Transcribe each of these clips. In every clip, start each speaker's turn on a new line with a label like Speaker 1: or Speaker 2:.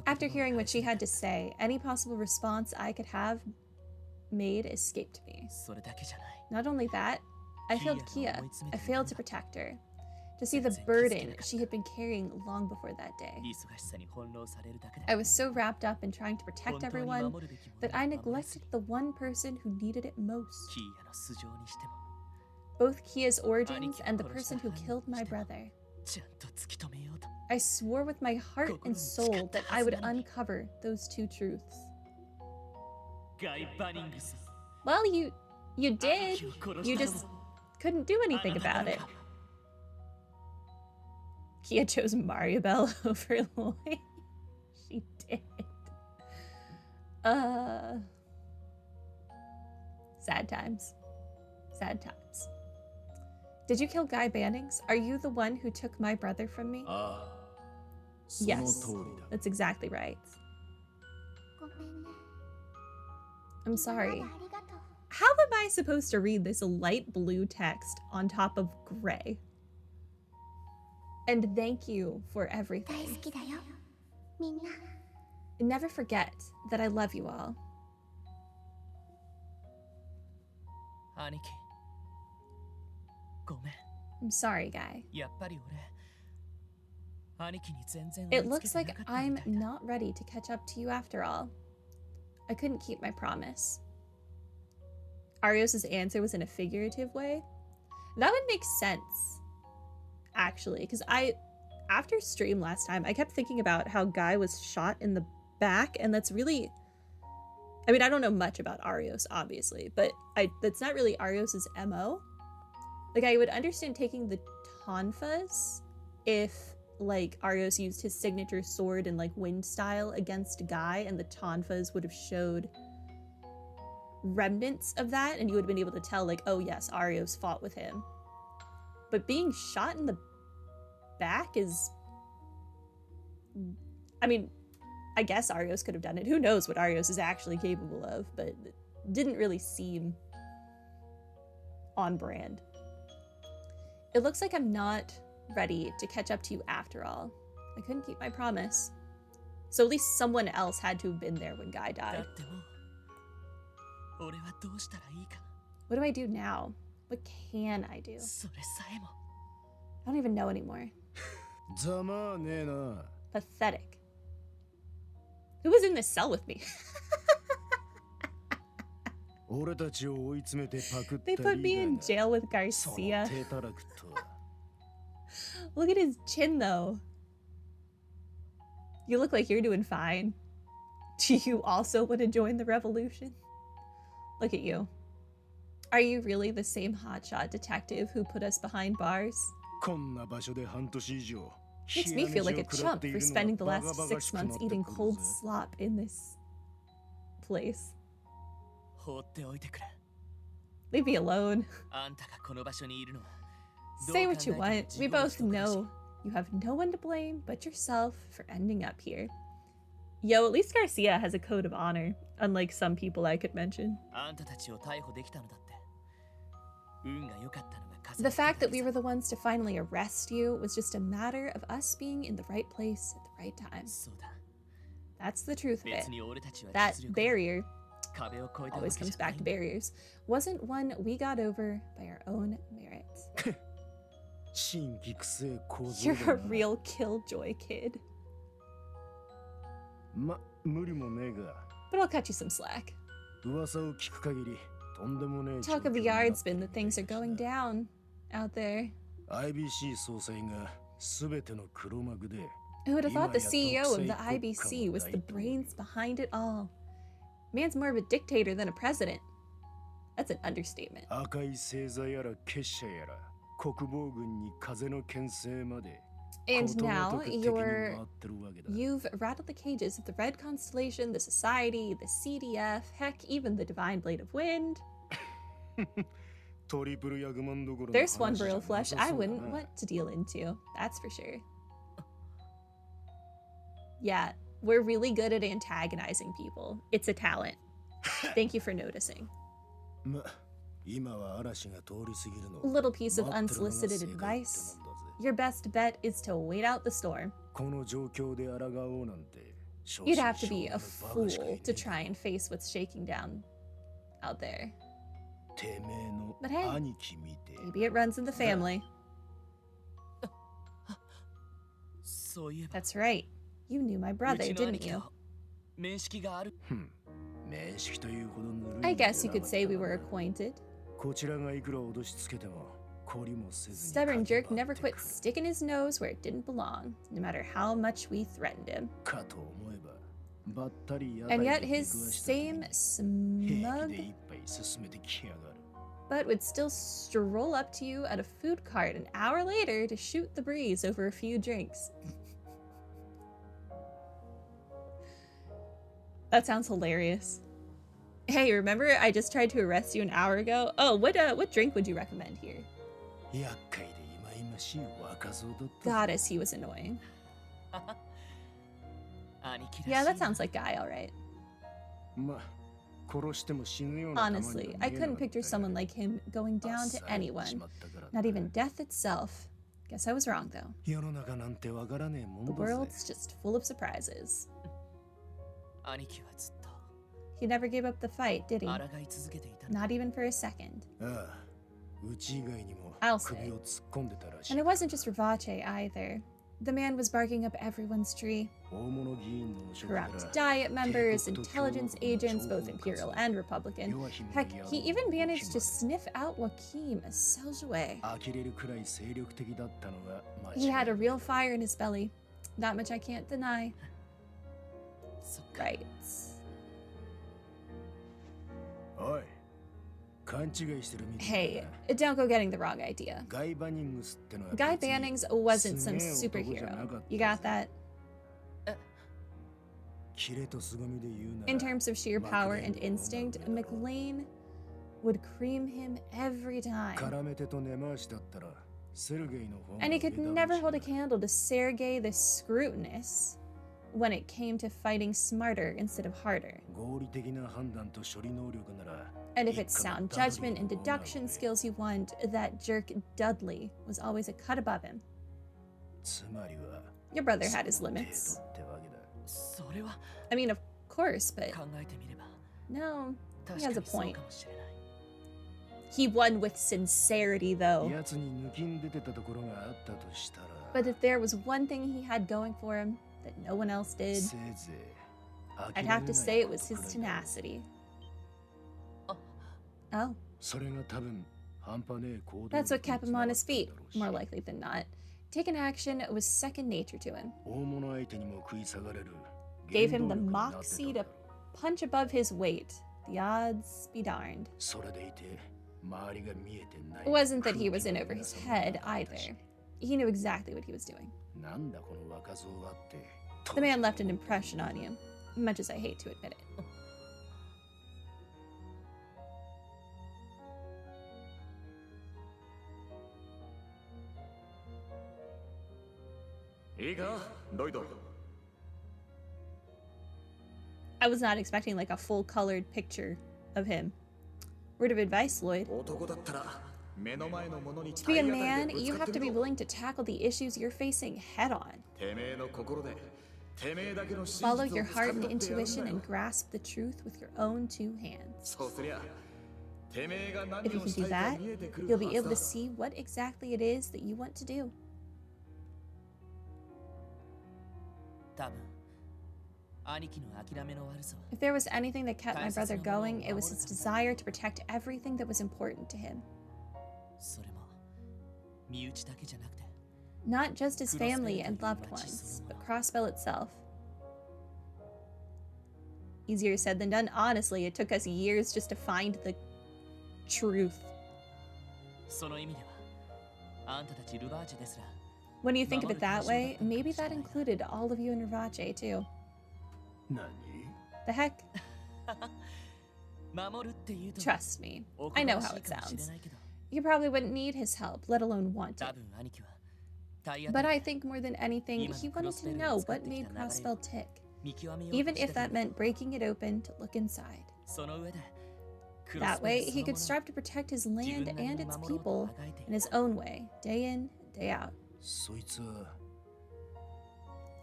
Speaker 1: After hearing what she had to say, any possible response I could have made escaped me. Not only that, I failed Kia. I failed to protect her, to see the burden she had been carrying long before that day. I was so wrapped up in trying to protect everyone that I neglected the one person who needed it most. Both Kia's origins and the person who killed my brother. I swore with my heart and soul that I would uncover those two truths. Well, you did. You just couldn't do anything about it. Kia chose Maribel over Lloyd. She did. Sad times. Sad times. Did you kill Guy Bannings? Are you the one who took my brother from me? Yes, that's exactly right. I'm sorry. How am I supposed to read this light blue text on top of gray? And thank you for everything. Never forget that I love you all. I'm sorry, Guy. It looks like I'm not ready to catch up to you after all. I couldn't keep my promise. Arios' answer was in a figurative way. That would make sense, actually, because after stream last time, I kept thinking about how Guy was shot in the back, and that's really... I mean, I don't know much about Arios, obviously, but that's not really Arios' MO. Like, I would understand taking the tonfas if, like, Arios used his signature sword and, like, wind style against Guy, and the tonfas would have showed remnants of that, and you would have been able to tell, like, oh yes, Arios fought with him. But being shot in the back is... I mean, I guess Arios could have done it. Who knows what Arios is actually capable of, but it didn't really seem on brand. It looks like I'm not ready to catch up to you after all. I couldn't keep my promise. So at least someone else had to have been there when Guy died. What do I do now? What can I do? I don't even know anymore. Pathetic. Who was in this cell with me? They put me in jail with Garcia. Look at his chin, though. You look like you're doing fine. Do you also want to join the revolution? Look at you. Are you really the same hotshot detective who put us behind bars? Makes me feel like a chump for spending the last 6 months eating cold slop in this place. Leave me alone. Say what you want. We both know you have no one to blame but yourself for ending up here. Yo, at least Garcia has a code of honor, unlike some people I could mention. The fact that we were the ones to finally arrest you was just a matter of us being in the right place at the right time. That's the truth of it. That barrier, always comes back to barriers, wasn't one we got over by our own merits. You're a real killjoy kid. But I'll cut you some slack. Talk of the yardsman that things are going down out there. Who would have thought the CEO of the IBC was the brains behind it all? Man's more of a dictator than a president. That's an understatement. And now you've rattled the cages of the Red Constellation, the Society, the CDF, heck, even the Divine Blade of Wind. There's one royal flush I wouldn't want to deal into, that's for sure. Yeah, we're really good at antagonizing people. It's a talent. Thank you for noticing. Little piece of unsolicited advice. Your best bet is to wait out the storm. You'd have to be a fool to try and face what's shaking down out there. But hey, maybe it runs in the family. That's right. You knew my brother, didn't you? I guess you could say we were acquainted. Stubborn jerk never quit sticking his nose where it didn't belong, no matter how much we threatened him. And yet his same smug but would still stroll up to you at a food cart an hour later to shoot the breeze over a few drinks. That sounds hilarious. Hey, remember I just tried to arrest you an hour ago? Oh, what drink would you recommend here? Goddess, he was annoying. Yeah, that sounds like Guy, alright. Honestly, I couldn't picture someone like him going down to anyone, not even death itself. Guess I was wrong, though. The world's just full of surprises. He never gave up the fight, did he? Not even for a second. I'll say. And it wasn't just Rivace either. The man was barking up everyone's tree. Corrupt Diet members, intelligence agents, both Imperial and Republican. Heck, he even managed to sniff out Joachim a cells away. He had a real fire in his belly. That much I can't deny. Right. Hey, don't go getting the wrong idea. Guy Bannings wasn't some superhero. You got that? In terms of sheer power and instinct, McLean would cream him every time. And he could never hold a candle to Sergei the Scrutinous when it came to fighting smarter instead of harder. And if it's sound judgment and deduction skills you want, that jerk Dudley was always a cut above him. Your brother had his limits. I mean, of course, but no, he has a point. He won with sincerity, though. But if there was one thing he had going for him that no one else did, I'd have to say it was his tenacity. Oh. That's what kept him on his feet, more likely than not. Taking action was second nature to him. Gave him the moxie to punch above his weight. The odds be darned. It wasn't that he was in over his head, either. He knew exactly what he was doing. The man left an impression on you, much as I hate to admit it. I was not expecting like a full-colored picture of him. Word of advice, Lloyd. To be a man, you have to be willing to tackle the issues you're facing head-on. Follow your heart and intuition and grasp the truth with your own two hands. If you can do that, you'll be able to see what exactly it is that you want to do. If there was anything that kept my brother going, it was his desire to protect everything that was important to him. Not just his family and loved ones, but Crossbell itself. Easier said than done. Honestly, it took us years just to find the truth. When you think of it that way, maybe that included all of you in Rivace, too. The heck? Trust me, I know how it sounds. You probably wouldn't need his help, let alone want it. But I think more than anything, he wanted to know what made Crossbell tick, even if that meant breaking it open to look inside. That way, he could strive to protect his land and its people in his own way, day in, day out.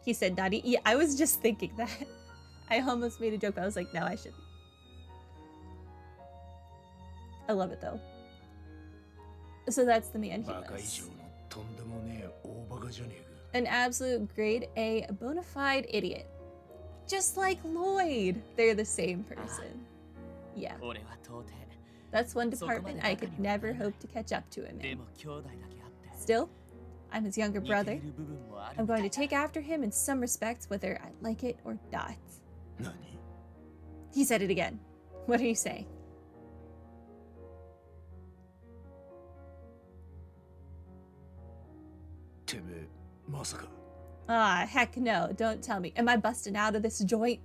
Speaker 1: He said naughty. Yeah, I was just thinking that. I almost made a joke, but I was like, no, I shouldn't. I love it though. So that's the man he was. An absolute grade A bona fide idiot. Just like Lloyd. They're the same person. Yeah. That's one department I could never hope to catch up to him in. Still, I'm his younger brother. I'm going to take after him in some respects, whether I like it or not. He said it again. What are you saying? Ah, heck no. Don't tell me. Am I busting out of this joint?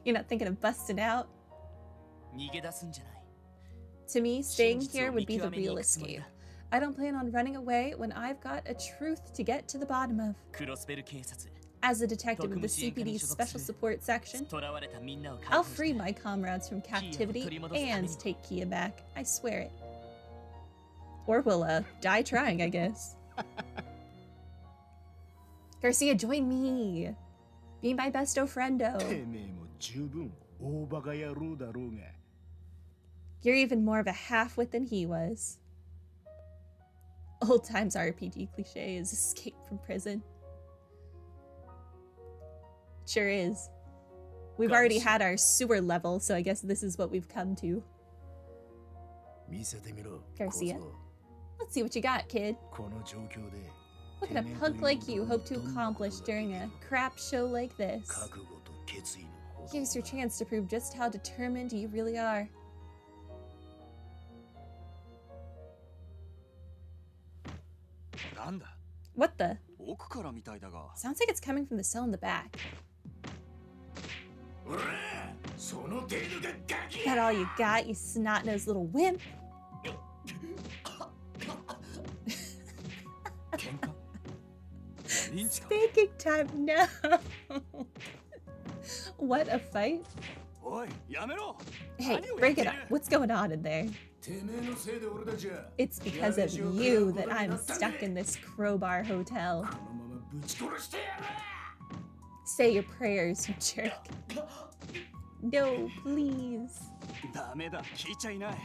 Speaker 1: You're not thinking of busting out? To me, staying here would be the real escape. I don't plan on running away when I've got a truth to get to the bottom of. As a detective of the CPD's Special Support Section, I'll free my comrades from captivity and take Kia back. I swear it. Or we'll, die trying, I guess. Garcia, join me. Be my besto friendo. You're even more of a half-wit than he was. Old times RPG cliche is escape from prison. Sure is. We've already had our sewer level, so I guess this is what we've come to. Garcia, let's see what you got, kid. What can a punk like you hope to accomplish during a crap show like this? Here's your chance to prove just how determined you really are. What the? Sounds like it's coming from the cell in the back. That all you got, you snot-nosed little wimp? Spanking time, no! What a fight. Hey, break it up. What's going on in there? It's because of you that I'm stuck in this crowbar hotel. Say your prayers, you jerk. No, please.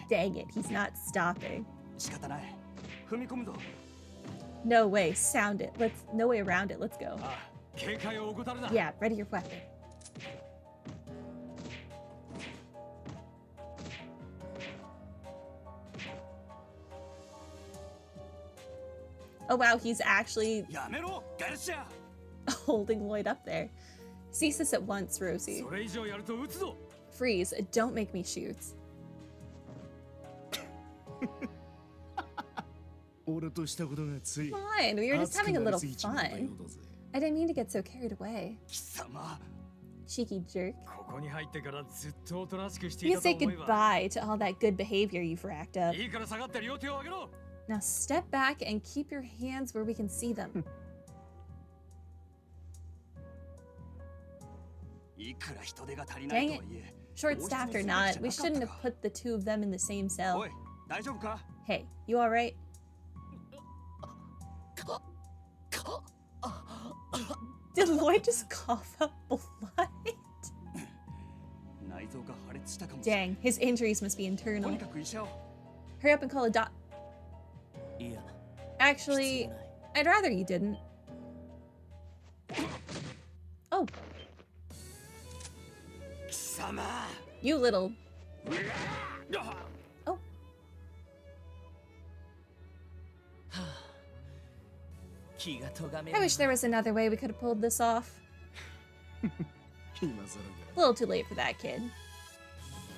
Speaker 1: Dang it, he's not stopping. No way, sound it. No way around it, let's go. Yeah, ready your weapon. Oh wow, he's actually holding Lloyd up there. Cease this at once, Rosie. Freeze, don't make me shoot. Come on, we were just having a little fun. I didn't mean to get so carried away. Cheeky jerk. You say goodbye to all that good behavior you've racked up. Now step back and keep your hands where we can see them. Dang it. Short-staffed or not, we shouldn't have put the two of them in the same cell. Hey, you alright? Did Lloyd just cough up blood? Dang, his injuries must be internal. Hurry up and call a doc. Actually, I'd rather you didn't. Oh. You little... Oh. I wish there was another way we could have pulled this off. A little too late for that, kid.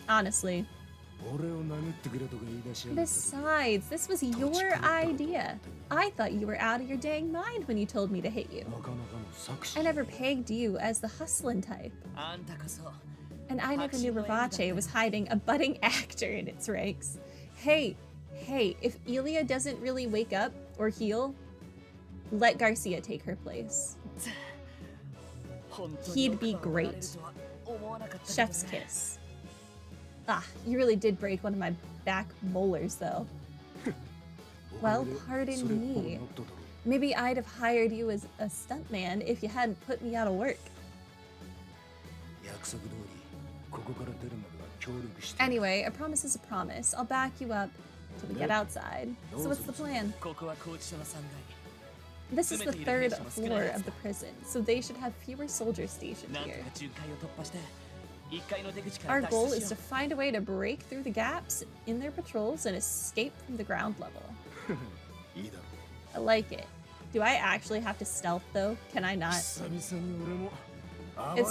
Speaker 1: Honestly. Besides, this was your idea. I thought you were out of your dang mind when you told me to hit you. I never pegged you as the hustlin' type. And I never knew Rivache was hiding a budding actor in its ranks. Hey, if Elia doesn't really wake up or heal, let Garcia take her place. He'd be great. Chef's kiss. Ah, you really did break one of my back molars, though. Well, pardon me. Maybe I'd have hired you as a stuntman if you hadn't put me out of work. Anyway, a promise is a promise. I'll back you up till we get outside. So what's the plan? This is the 3rd floor of the prison, so they should have fewer soldiers stationed here. Our goal is to find a way to break through the gaps in their patrols and escape from the ground level. I like it. Do I actually have to stealth though? Can I not? It's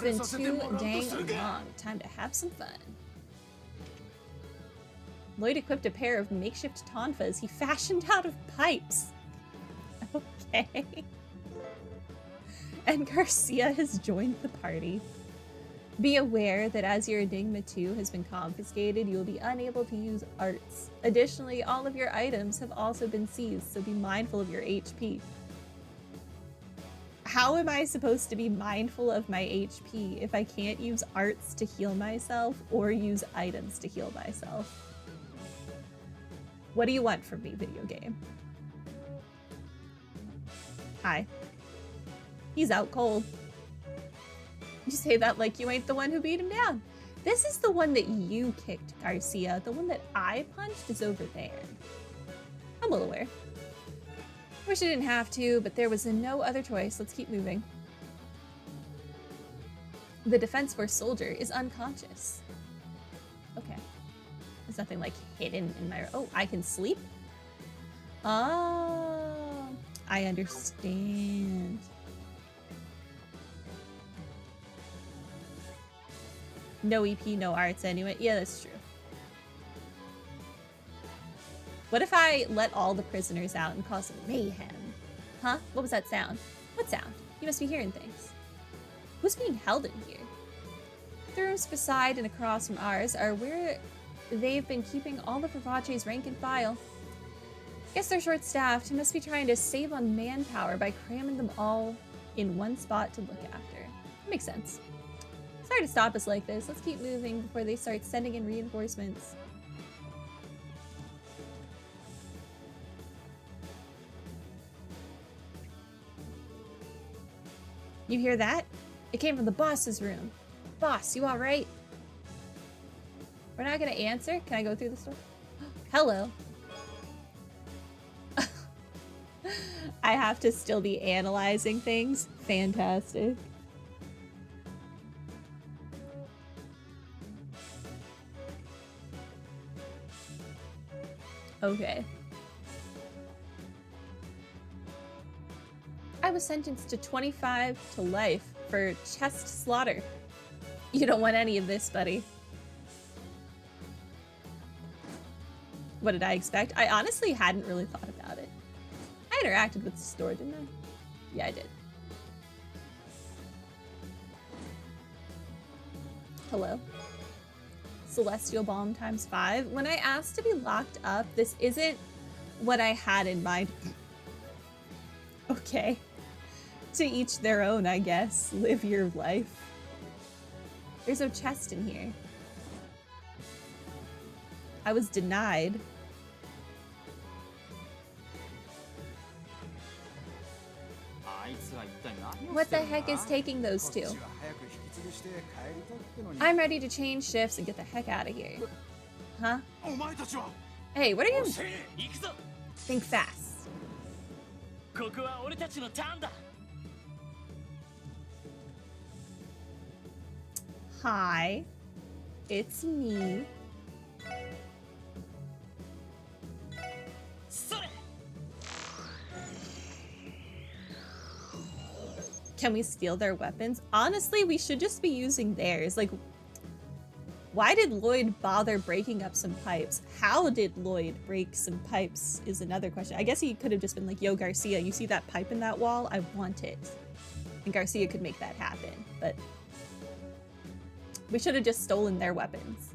Speaker 1: been too dang long. Time to have some fun. Lloyd equipped a pair of makeshift tonfas he fashioned out of pipes. Okay. And Garcia has joined the party. Be aware that as your Enigma 2 has been confiscated, you will be unable to use arts. Additionally, all of your items have also been seized, so be mindful of your HP. How am I supposed to be mindful of my HP if I can't use arts to heal myself or use items to heal myself? What do you want from me, video game? Hi. He's out cold. You say that like you ain't the one who beat him down. This is the one that you kicked, Garcia. The one that I punched is over there. I'm well aware. Wish I didn't have to, but there was no other choice. Let's keep moving. The Defense Force soldier is unconscious. Okay. There's nothing like hidden in my... Oh, I can sleep? Oh, I understand. No EP, no arts anyway. Yeah, that's true. What if I let all the prisoners out and cause mayhem? Huh? What was that sound? What sound? You must be hearing things. Who's being held in here? The rooms beside and across from ours are where they've been keeping all of Ravache's rank and file. Guess they're short-staffed and must be trying to save on manpower by cramming them all in one spot to look after. Makes sense. Sorry to stop us like this. Let's keep moving before they start sending in reinforcements. You hear that? It came from the boss's room. Boss, you all right? We're not gonna answer? Can I go through the store? Hello. I have to still be analyzing things. Fantastic. Okay. I was sentenced to 25 to life for chest slaughter. You don't want any of this, buddy. What did I expect? I honestly hadn't really thought about it. I interacted with the store, didn't I? Yeah, I did. Hello. Celestial Bomb ×5. When I asked to be locked up, this isn't what I had in mind. Okay. To each their own, I guess. Live your life. There's no chest in here. I was denied. What the heck is taking those two? I'm ready to change shifts and get the heck out of here. Huh? Hey, what are you? Think fast. Hi, it's me. Can we steal their weapons? Honestly, we should just be using theirs. Like, why did Lloyd bother breaking up some pipes? How did Lloyd break some pipes is another question. I guess he could have just been like, yo, Garcia, you see that pipe in that wall? I want it. And Garcia could make that happen, but we should have just stolen their weapons.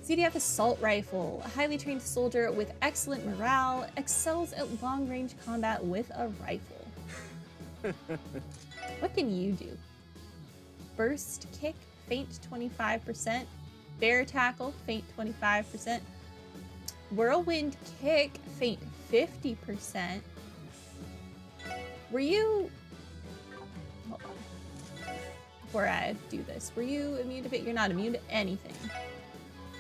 Speaker 1: CDF assault rifle. A highly trained soldier with excellent morale excels at long-range combat with a rifle. What can you do? Burst kick, feint 25%. Bear tackle, feint 25%. Whirlwind kick, feint 50%. Were you... Hold on. Before I do this, were you immune to it? You're not immune to anything.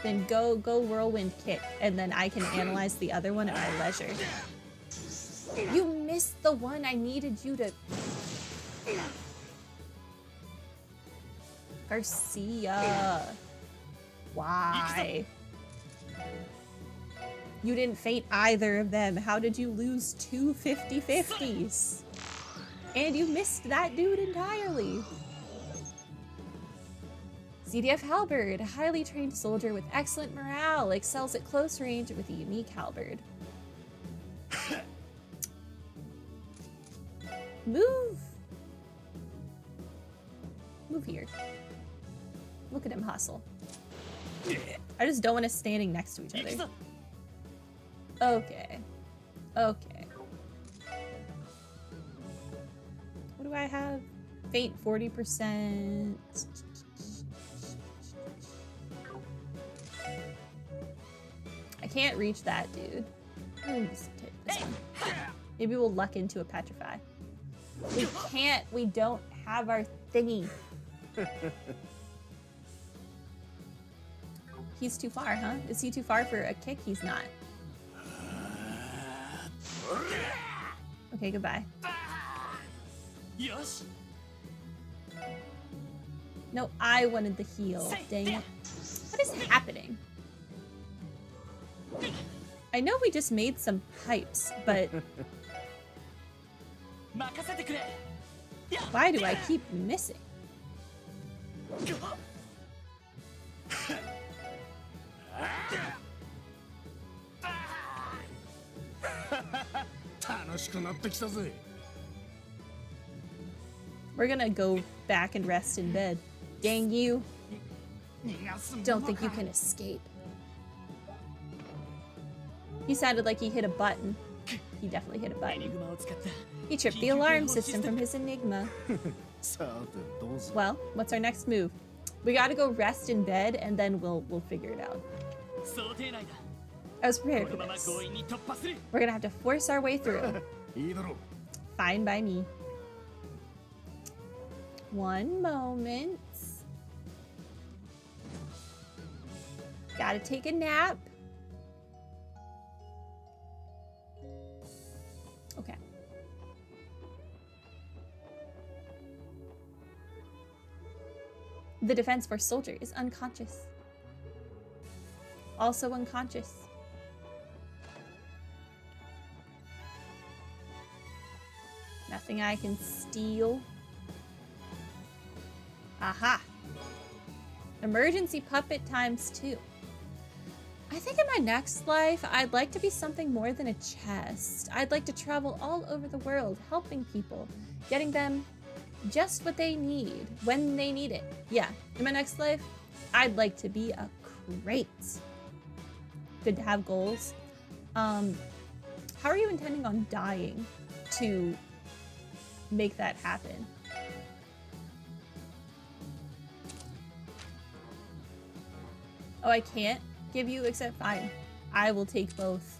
Speaker 1: Then go whirlwind kick, and then I can analyze the other one at my leisure. You missed the one I needed you to... Garcia. Why? You didn't faint either of them. How did you lose two 50-50s? And you missed that dude entirely. CDF Halberd, a highly trained soldier with excellent morale, excels at close range with a unique halberd. Move! Move here. Look at him hustle. I just don't want us standing next to each other. Okay. Okay. What do I have? Faint 40%. I can't reach that dude. Let me just take this one. Maybe we'll luck into a petrify. We can't. We don't have our thingy. He's too far, huh? Is he too far for a kick? He's not. Okay, goodbye. No, I wanted the heal. Dang it. What is happening? I know we just made some pipes, but... Why do I keep missing? We're gonna go back and rest in bed. Dang you. Don't think you can escape. He sounded like he hit a button. He definitely hit a button. He tripped the alarm system from his Enigma. Well, what's our next move? We gotta go rest in bed and then we'll figure it out. I was prepared for this. We're gonna have to force our way through. Fine by me. One moment. Gotta take a nap. Okay. The Defense Force soldier is unconscious. Also unconscious. Nothing I can steal. Aha! Emergency puppet ×2. I think in my next life, I'd like to be something more than a chest. I'd like to travel all over the world, helping people, getting them just what they need, when they need it. Yeah, in my next life, I'd like to be a crate. Good to have goals. How are you intending on dying to make that happen? Oh, I can't give you, except fine. I will take both.